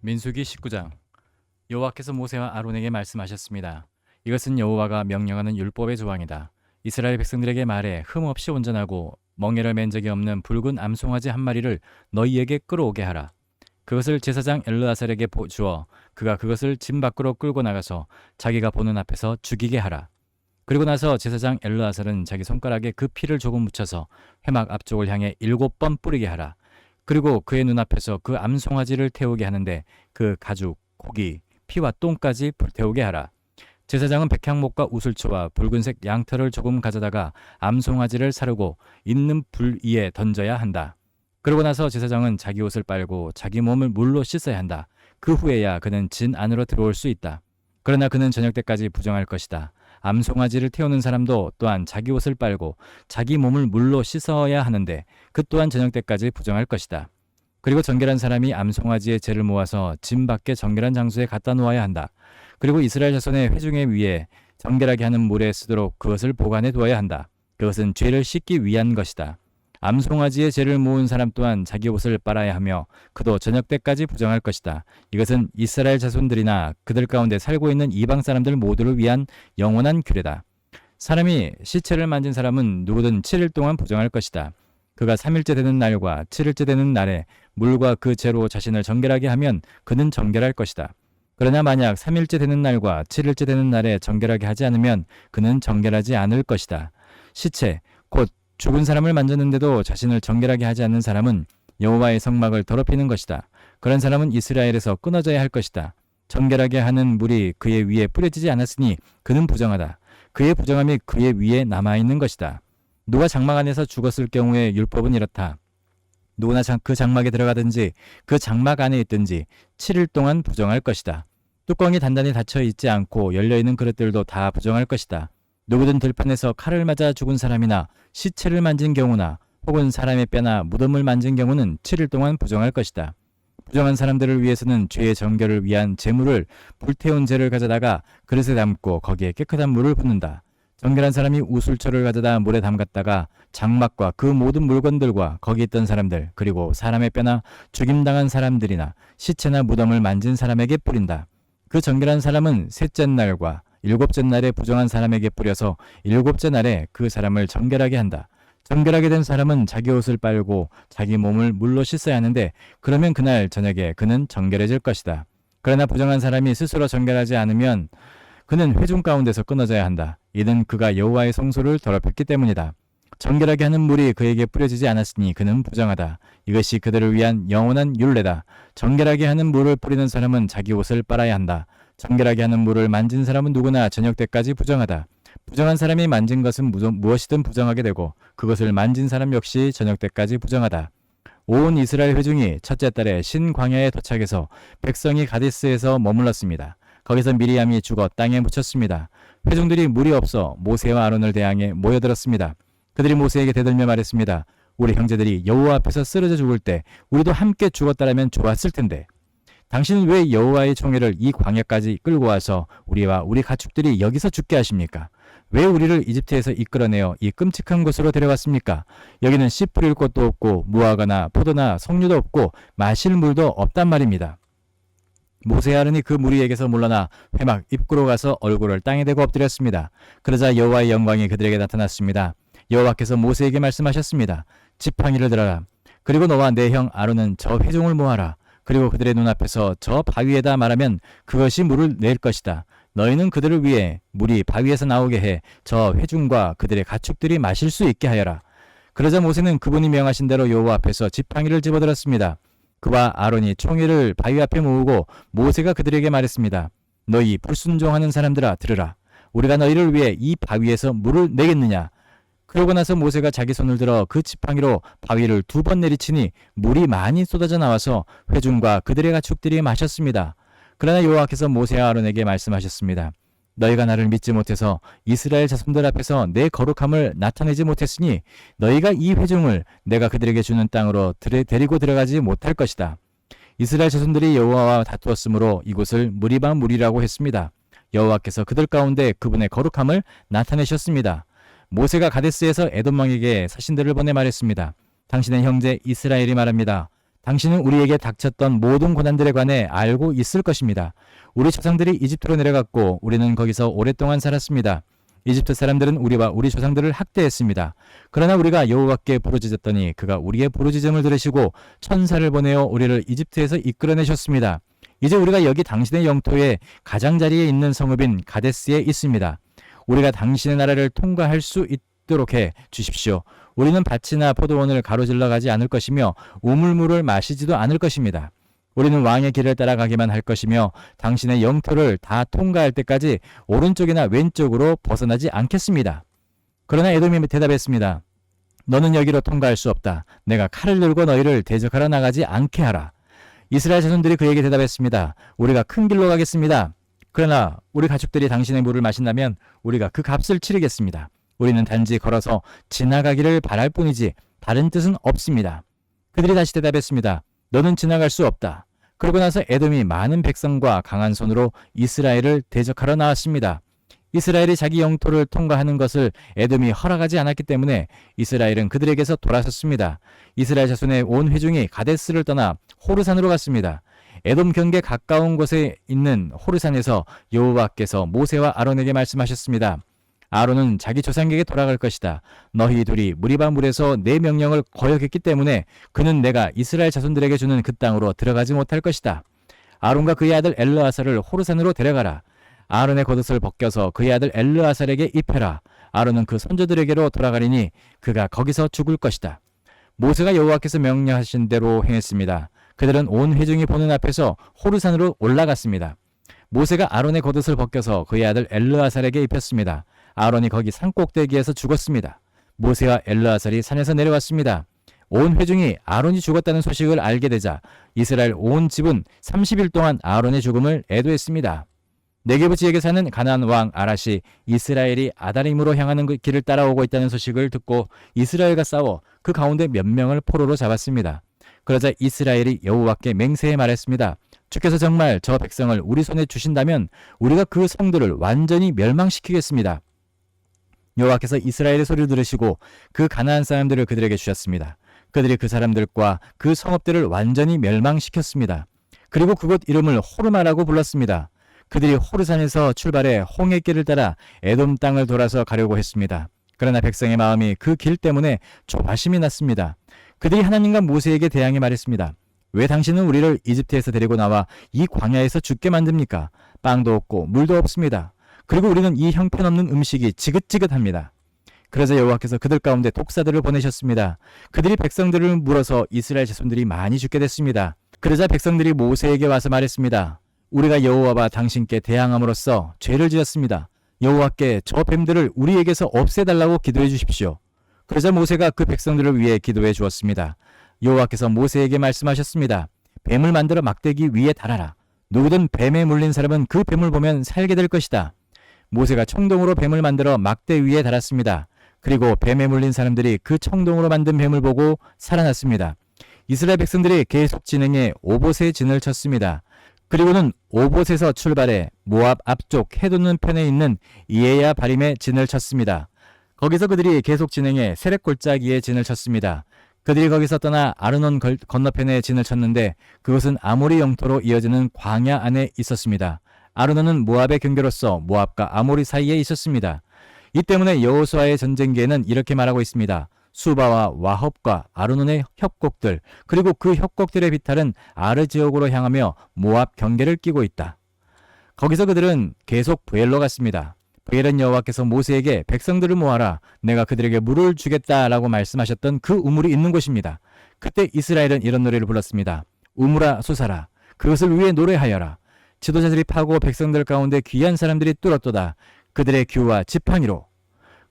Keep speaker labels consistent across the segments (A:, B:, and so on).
A: 민수기 19장. 여호와께서 모세와 아론에게 말씀하셨습니다. 이것은 여호와가 명령하는 율법의 조항이다. 이스라엘 백성들에게 말해 흠없이 온전하고 멍에를 맨 적이 없는 붉은 암송아지 한 마리를 너희에게 끌어오게 하라. 그것을 제사장 엘르아살에게 주어 그가 그것을 진 밖으로 끌고 나가서 자기가 보는 앞에서 죽이게 하라. 그리고 나서 제사장 엘르아살은 자기 손가락에 그 피를 조금 묻혀서 회막 앞쪽을 향해 7번 뿌리게 하라. 그리고 그의 눈앞에서 그 암송아지를 태우게 하는데 그 가죽, 고기, 피와 똥까지 불태우게 하라. 제사장은 백향목과 우슬초와 붉은색 양털을 조금 가져다가 암송아지를 사르고 있는 불 위에 던져야 한다. 그러고 나서 제사장은 자기 옷을 빨고 자기 몸을 물로 씻어야 한다. 그 후에야 그는 진 안으로 들어올 수 있다. 그러나 그는 저녁 때까지 부정할 것이다. 암송아지를 태우는 사람도 또한 자기 옷을 빨고 자기 몸을 물로 씻어야 하는데 그 또한 저녁 때까지 부정할 것이다. 그리고 정결한 사람이 암송아지의 재를 모아서 진 밖에 정결한 장소에 갖다 놓아야 한다. 그리고 이스라엘 자손의 회중의 위에 정결하게 하는 물에 쓰도록 그것을 보관해 두어야 한다. 그것은 죄를 씻기 위한 것이다. 암송아지의 재를 모은 사람 또한 자기 옷을 빨아야 하며 그도 저녁 때까지 부정할 것이다. 이것은 이스라엘 자손들이나 그들 가운데 살고 있는 이방 사람들 모두를 위한 영원한 규례다. 사람이 시체를 만진 사람은 누구든 7일 동안 부정할 것이다. 그가 3일째 되는 날과 7일째 되는 날에 물과 그 재로 자신을 정결하게 하면 그는 정결할 것이다. 그러나 만약 3일째 되는 날과 7일째 되는 날에 정결하게 하지 않으면 그는 정결하지 않을 것이다. 시체, 곧 죽은 사람을 만졌는데도 자신을 정결하게 하지 않는 사람은 여호와의 성막을 더럽히는 것이다. 그런 사람은 이스라엘에서 끊어져야 할 것이다. 정결하게 하는 물이 그의 위에 뿌려지지 않았으니 그는 부정하다. 그의 부정함이 그의 위에 남아있는 것이다. 누가 장막 안에서 죽었을 경우에 율법은 이렇다. 누구나 그 장막에 들어가든지 그 장막 안에 있든지 7일 동안 부정할 것이다. 뚜껑이 단단히 닫혀 있지 않고 열려있는 그릇들도 다 부정할 것이다. 누구든 들판에서 칼을 맞아 죽은 사람이나 시체를 만진 경우나 혹은 사람의 뼈나 무덤을 만진 경우는 7일 동안 부정할 것이다. 부정한 사람들을 위해서는 죄의 정결을 위한 제물을 불태운 재를 가져다가 그릇에 담고 거기에 깨끗한 물을 붓는다. 정결한 사람이 우슬초를 가져다 물에 담갔다가 장막과 그 모든 물건들과 거기 있던 사람들 그리고 사람의 뼈나 죽임당한 사람들이나 시체나 무덤을 만진 사람에게 뿌린다. 그 정결한 사람은 셋째 날과 일곱째 날에 부정한 사람에게 뿌려서 일곱째 날에 그 사람을 정결하게 한다. 정결하게 된 사람은 자기 옷을 빨고 자기 몸을 물로 씻어야 하는데 그러면 그날 저녁에 그는 정결해질 것이다. 그러나 부정한 사람이 스스로 정결하지 않으면 그는 회중 가운데서 끊어져야 한다. 이는 그가 여호와의 성소를 더럽혔기 때문이다. 정결하게 하는 물이 그에게 뿌려지지 않았으니 그는 부정하다. 이것이 그들을 위한 영원한 율례다. 정결하게 하는 물을 뿌리는 사람은 자기 옷을 빨아야 한다. 정결하게 하는 물을 만진 사람은 누구나 저녁 때까지 부정하다. 부정한 사람이 만진 것은 무엇이든 부정하게 되고 그것을 만진 사람 역시 저녁 때까지 부정하다. 온 이스라엘 회중이 첫째 달에 신광야에 도착해서 백성이 가데스에서 머물렀습니다. 거기서 미리암이 죽어 땅에 묻혔습니다. 회중들이 물이 없어 모세와 아론을 대항해 모여들었습니다. 그들이 모세에게 대들며 말했습니다. 우리 형제들이 여호와 앞에서 쓰러져 죽을 때 우리도 함께 죽었다라면 좋았을 텐데 당신은 왜 여호와의 총회를 이 광야까지 끌고 와서 우리와 우리 가축들이 여기서 죽게 하십니까? 왜 우리를 이집트에서 이끌어내어 이 끔찍한 곳으로 데려왔습니까? 여기는 씨 뿌릴 곳도 없고 무화과나 포도나 석류도 없고 마실 물도 없단 말입니다. 모세 아론이 그 무리에게서 물러나 회막 입구로 가서 얼굴을 땅에 대고 엎드렸습니다. 그러자 여호와의 영광이 그들에게 나타났습니다. 여호와께서 모세에게 말씀하셨습니다. 지팡이를 들어라. 그리고 너와 내 형 아론은 저 회중을 모아라. 그리고 그들의 눈앞에서 저 바위에다 말하면 그것이 물을 낼 것이다. 너희는 그들을 위해 물이 바위에서 나오게 해 저 회중과 그들의 가축들이 마실 수 있게 하여라. 그러자 모세는 그분이 명하신 대로 여호와 앞에서 지팡이를 집어들었습니다. 그와 아론이 총회를 바위 앞에 모으고 모세가 그들에게 말했습니다. 너희 불순종하는 사람들아 들으라. 우리가 너희를 위해 이 바위에서 물을 내겠느냐. 그러고 나서 모세가 자기 손을 들어 그 지팡이로 바위를 2번 내리치니 물이 많이 쏟아져 나와서 회중과 그들의 가축들이 마셨습니다. 그러나 여호와께서 모세와 아론에게 말씀하셨습니다. 너희가 나를 믿지 못해서 이스라엘 자손들 앞에서 내 거룩함을 나타내지 못했으니 너희가 이 회중을 내가 그들에게 주는 땅으로 데리고 들어가지 못할 것이다. 이스라엘 자손들이 여호와와 다투었으므로 이곳을 무리바 물이라고 했습니다. 여호와께서 그들 가운데 그분의 거룩함을 나타내셨습니다. 모세가 가데스에서 에돔 왕에게 사신들을 보내 말했습니다. 당신의 형제 이스라엘이 말합니다. 당신은 우리에게 닥쳤던 모든 고난들에 관해 알고 있을 것입니다. 우리 조상들이 이집트로 내려갔고 우리는 거기서 오랫동안 살았습니다. 이집트 사람들은 우리와 우리 조상들을 학대했습니다. 그러나 우리가 여호와께 부르짖었더니 그가 우리의 부르짖음을 들으시고 천사를 보내어 우리를 이집트에서 이끌어내셨습니다. 이제 우리가 여기 당신의 영토의 가장자리에 있는 성읍인 가데스에 있습니다. 우리가 당신의 나라를 통과할 수 있도록 해 주십시오. 우리는 밭이나 포도원을 가로질러 가지 않을 것이며 우물물을 마시지도 않을 것입니다. 우리는 왕의 길을 따라가기만 할 것이며 당신의 영토를 다 통과할 때까지 오른쪽이나 왼쪽으로 벗어나지 않겠습니다. 그러나 에돔이 대답했습니다. 너는 여기로 통과할 수 없다. 내가 칼을 들고 너희를 대적하러 나가지 않게 하라. 이스라엘 자손들이 그에게 대답했습니다. 우리가 큰 길로 가겠습니다. 그러나 우리 가축들이 당신의 물을 마신다면 우리가 그 값을 치르겠습니다. 우리는 단지 걸어서 지나가기를 바랄 뿐이지 다른 뜻은 없습니다. 그들이 다시 대답했습니다. 너는 지나갈 수 없다. 그러고 나서 에돔이 많은 백성과 강한 손으로 이스라엘을 대적하러 나왔습니다. 이스라엘이 자기 영토를 통과하는 것을 에돔이 허락하지 않았기 때문에 이스라엘은 그들에게서 돌아섰습니다. 이스라엘 자손의 온 회중이 가데스를 떠나 호르산으로 갔습니다. 에돔 경계 가까운 곳에 있는 호르산에서 여호와께서 모세와 아론에게 말씀하셨습니다. 아론은 자기 조상에게 돌아갈 것이다. 너희 둘이 무리바 물에서 내 명령을 거역했기 때문에 그는 내가 이스라엘 자손들에게 주는 그 땅으로 들어가지 못할 것이다. 아론과 그의 아들 엘르아살을 호르산으로 데려가라. 아론의 겉옷을 벗겨서 그의 아들 엘르아살에게 입혀라. 아론은 그 선조들에게로 돌아가리니 그가 거기서 죽을 것이다. 모세가 여호와께서 명령하신 대로 행했습니다. 그들은 온 회중이 보는 앞에서 호르산으로 올라갔습니다. 모세가 아론의 겉옷을 벗겨서 그의 아들 엘르아살에게 입혔습니다. 아론이 거기 산꼭대기에서 죽었습니다. 모세와 엘르아살이 산에서 내려왔습니다. 온 회중이 아론이 죽었다는 소식을 알게 되자 이스라엘 온 집은 30일 동안 아론의 죽음을 애도했습니다. 네게부 지역에 사는 가나안 왕 아랏이 이스라엘이 아다림으로 향하는 그 길을 따라오고 있다는 소식을 듣고 이스라엘과 싸워 그 가운데 몇 명을 포로로 잡았습니다. 그러자 이스라엘이 여호와께 맹세해 말했습니다. 주께서 정말 저 백성을 우리 손에 주신다면 우리가 그 성들을 완전히 멸망시키겠습니다. 여호와께서 이스라엘의 소리를 들으시고 그 가나안 사람들을 그들에게 주셨습니다. 그들이 그 사람들과 그 성읍들을 완전히 멸망시켰습니다. 그리고 그곳 이름을 호르마라고 불렀습니다. 그들이 호르산에서 출발해 홍해길을 따라 에돔 땅을 돌아서 가려고 했습니다. 그러나 백성의 마음이 그 길 때문에 조바심이 났습니다. 그들이 하나님과 모세에게 대항해 말했습니다. 왜 당신은 우리를 이집트에서 데리고 나와 이 광야에서 죽게 만듭니까? 빵도 없고 물도 없습니다. 그리고 우리는 이 형편없는 음식이 지긋지긋합니다. 그러자 여호와께서 그들 가운데 독사들을 보내셨습니다. 그들이 백성들을 물어서 이스라엘 자손들이 많이 죽게 됐습니다. 그러자 백성들이 모세에게 와서 말했습니다. 우리가 여호와와 당신께 대항함으로써 죄를 지었습니다. 여호와께 저 뱀들을 우리에게서 없애달라고 기도해 주십시오. 그러자 모세가 그 백성들을 위해 기도해 주었습니다. 여호와께서 모세에게 말씀하셨습니다. 뱀을 만들어 막대기 위에 달아라. 누구든 뱀에 물린 사람은 그 뱀을 보면 살게 될 것이다. 모세가 청동으로 뱀을 만들어 막대 위에 달았습니다. 그리고 뱀에 물린 사람들이 그 청동으로 만든 뱀을 보고 살아났습니다. 이스라엘 백성들이 계속 진행해 오봇에 진을 쳤습니다. 그리고는 오봇에서 출발해 모압 앞쪽 해돋는 편에 있는 이에야 바림에 진을 쳤습니다. 거기서 그들이 계속 진행해 세렉 골짜기에 진을 쳤습니다. 그들이 거기서 떠나 아르논 건너편에 진을 쳤는데 그것은 아모리 영토로 이어지는 광야 안에 있었습니다. 아르논은 모압의 경계로서 모압과 아모리 사이에 있었습니다. 이 때문에 여호수아의 전쟁기에는 이렇게 말하고 있습니다. 수바와 와헙과 아르논의 협곡들 그리고 그 협곡들의 비탈은 아르 지역으로 향하며 모압 경계를 끼고 있다. 거기서 그들은 계속 브엘로 갔습니다. 브엘은 여호와께서 모세에게 백성들을 모아라 내가 그들에게 물을 주겠다라고 말씀하셨던 그 우물이 있는 곳입니다. 그때 이스라엘은 이런 노래를 불렀습니다. 우물아 솟아라 그것을 위해 노래하여라. 지도자들이 파고 백성들 가운데 귀한 사람들이 뚫었도다. 그들의 규와 지팡이로.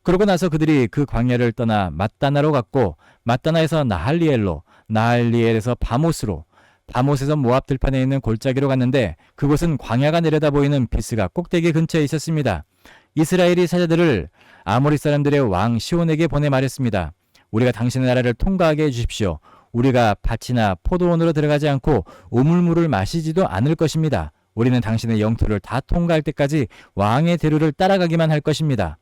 A: 그러고 나서 그들이 그 광야를 떠나 맛다나로 갔고 맛다나에서 나할리엘로 나할리엘에서 바못으로 바못에서 모압 들판에 있는 골짜기로 갔는데 그곳은 광야가 내려다 보이는 비스가 꼭대기 근처에 있었습니다. 이스라엘이 사자들을 아모리 사람들의 왕 시온에게 보내 말했습니다. 우리가 당신의 나라를 통과하게 해주십시오. 우리가 밭이나 포도원으로 들어가지 않고 우물물을 마시지도 않을 것입니다. 우리는 당신의 영토를 다 통과할 때까지 왕의 대로를 따라가기만 할 것입니다.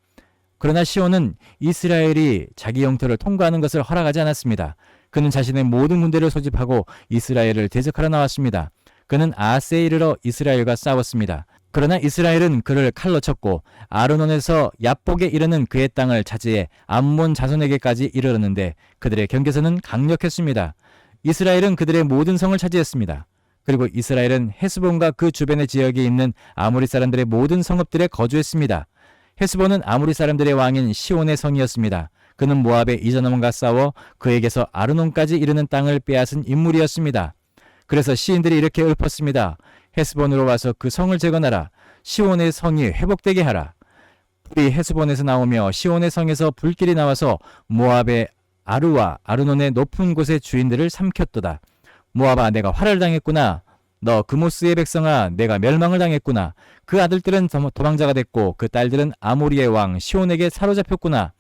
A: 그러나 시온은 이스라엘이 자기 영토를 통과하는 것을 허락하지 않았습니다. 그는 자신의 모든 군대를 소집하고 이스라엘을 대적하러 나왔습니다. 그는 아하스에 이르러 이스라엘과 싸웠습니다. 그러나 이스라엘은 그를 칼로 쳤고 아르논에서 얍복에 이르는 그의 땅을 차지해 암몬 자손에게까지 이르렀는데 그들의 경계선은 강력했습니다. 이스라엘은 그들의 모든 성을 차지했습니다. 그리고 이스라엘은 헤스본과 그 주변의 지역에 있는 아모리 사람들의 모든 성읍들에 거주했습니다. 헤스본은 아모리 사람들의 왕인 시온의 성이었습니다. 그는 모압의 이전원과 싸워 그에게서 아르논까지 이르는 땅을 빼앗은 인물이었습니다. 그래서 시인들이 이렇게 읊었습니다. 헤스본으로 와서 그 성을 재건하라. 시온의 성이 회복되게 하라. 불이 헤스본에서 나오며 시온의 성에서 불길이 나와서 모압의 아르와 아르논의 높은 곳의 주인들을 삼켰도다. 모압아, 내가 화를 당했구나. 너 그모스의 백성아, 내가 멸망을 당했구나. 그 아들들은 도망자가 됐고 그 딸들은 아모리의 왕 시온에게 사로잡혔구나.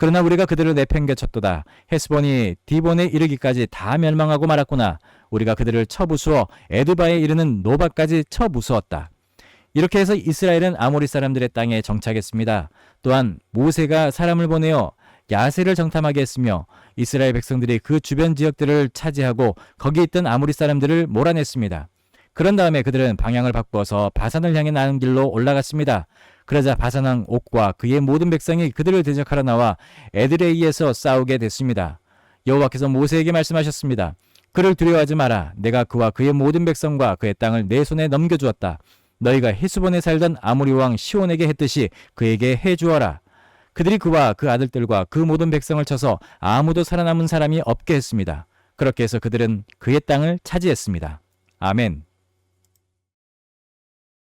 A: 그러나 우리가 그들을 내팽개쳤도다. 헤스본이 디본에 이르기까지 다 멸망하고 말았구나. 우리가 그들을 쳐부수어 에드바에 이르는 노바까지 쳐부수었다. 이렇게 해서 이스라엘은 아모리 사람들의 땅에 정착했습니다. 또한 모세가 사람을 보내어 야세를 정탐하게 했으며 이스라엘 백성들이 그 주변 지역들을 차지하고 거기 있던 아모리 사람들을 몰아냈습니다. 그런 다음에 그들은 방향을 바꾸어서 바산을 향해 나는 길로 올라갔습니다. 그러자 바산왕 옥과 그의 모든 백성이 그들을 대적하러 나와 에드레이에서 싸우게 됐습니다. 여호와께서 모세에게 말씀하셨습니다. 그를 두려워하지 마라. 내가 그와 그의 모든 백성과 그의 땅을 내 손에 넘겨주었다. 너희가 헤스본에 살던 아모리 왕 시온에게 했듯이 그에게 해주어라. 그들이 그와 그 아들들과 그 모든 백성을 쳐서 아무도 살아남은 사람이 없게 했습니다. 그렇게 해서 그들은 그의 땅을 차지했습니다. 아멘.